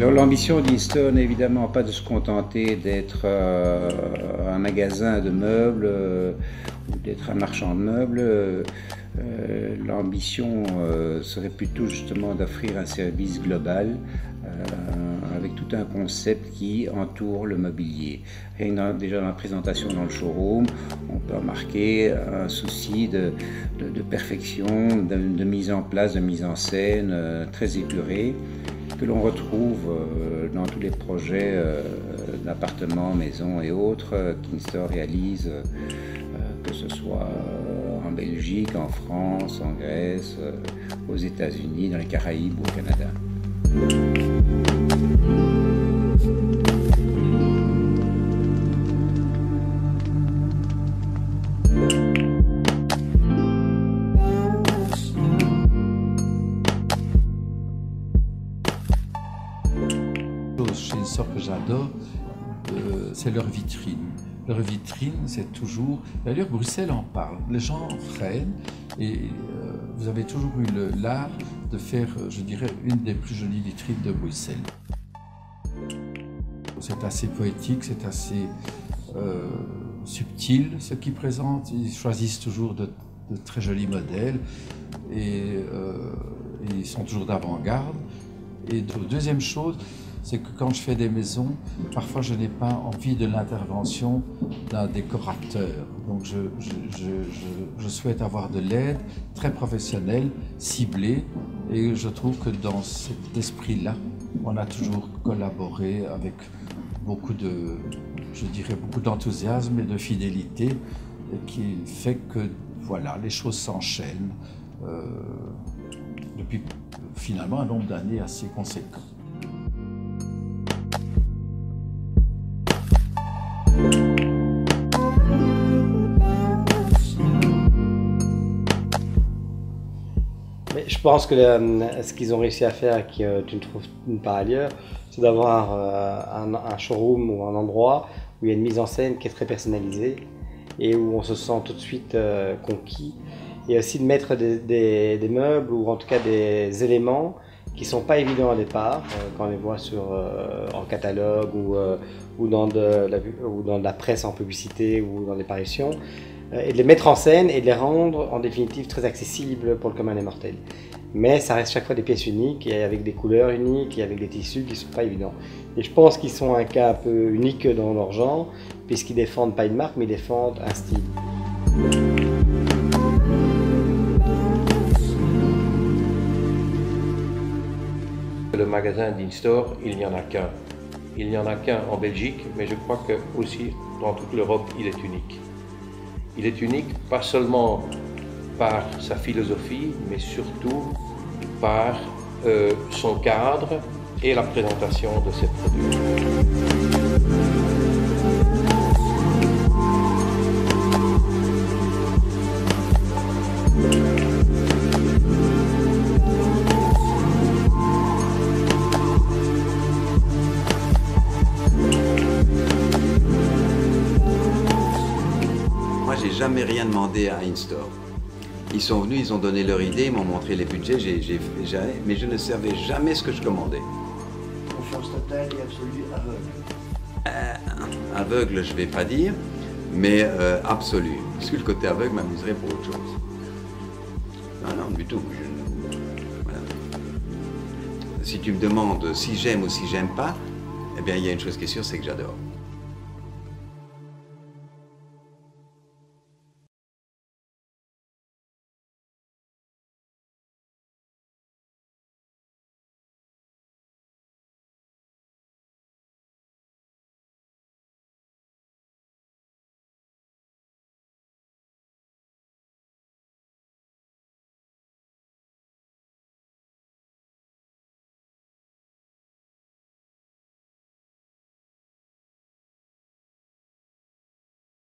Alors l'ambition d'InStore n'est évidemment pas de se contenter d'être un magasin de meubles ou d'être un marchand de meubles. L'ambition serait plutôt justement d'offrir un service global avec tout un concept qui entoure le mobilier. Et déjà dans la présentation dans le showroom, on peut remarquer un souci de perfection, de mise en place, de mise en scène très épurée, que l'on retrouve dans tous les projets d'appartements, maisons et autres qu'InStore réalise, que ce soit en Belgique, en France, en Grèce, aux États-Unis, dans les Caraïbes ou au Canada. Chez InStore que j'adore, c'est leur vitrine. Leur vitrine, c'est toujours... D'ailleurs, Bruxelles en parle. Les gens freinent et vous avez toujours eu l'art de faire, je dirais, une des plus jolies vitrines de Bruxelles. C'est assez poétique, c'est assez subtil ce qu'ils présentent. Ils choisissent toujours de très jolis modèles et ils sont toujours d'avant-garde. Et deuxième chose, c'est que quand je fais des maisons, parfois je n'ai pas envie de l'intervention d'un décorateur. Donc je souhaite avoir de l'aide très professionnelle, ciblée, et je trouve que dans cet esprit-là, on a toujours collaboré avec beaucoup de, je dirais, beaucoup d'enthousiasme et de fidélité, et qui fait que voilà, les choses s'enchaînent depuis finalement un nombre d'années assez conséquent. Mais je pense que ce qu'ils ont réussi à faire et que tu ne trouves pas ailleurs, c'est d'avoir un showroom ou un endroit où il y a une mise en scène qui est très personnalisée et où on se sent tout de suite conquis. Et aussi de mettre des meubles ou en tout cas des éléments qui ne sont pas évidents au départ, quand on les voit en catalogue ou dans de la presse en publicité ou dans des parutions, et de les mettre en scène et de les rendre en définitive très accessibles pour le commun des mortels. Mais ça reste chaque fois des pièces uniques et avec des couleurs uniques et avec des tissus qui ne sont pas évidents. Et je pense qu'ils sont un cas un peu unique dans leur genre, puisqu'ils défendent pas une marque mais ils défendent un style. Le magasin d'InStore, il n'y en a qu'un. Il n'y en a qu'un en Belgique, mais je crois que aussi dans toute l'Europe, il est unique. Il est unique pas seulement par sa philosophie, mais surtout par son cadre et la présentation de ses produits. J'ai jamais rien demandé à InStore. Ils sont venus, ils ont donné leur idée, ils m'ont montré les budgets, mais je ne savais jamais ce que je commandais. Confiance totale et absolue aveugle. Aveugle, je ne vais pas dire, mais absolue. Parce que le côté aveugle m'amuserait pour autre chose. Non, du tout. Voilà. Si tu me demandes si j'aime ou si j'aime pas, eh bien, il y a une chose qui est sûre, c'est que j'adore.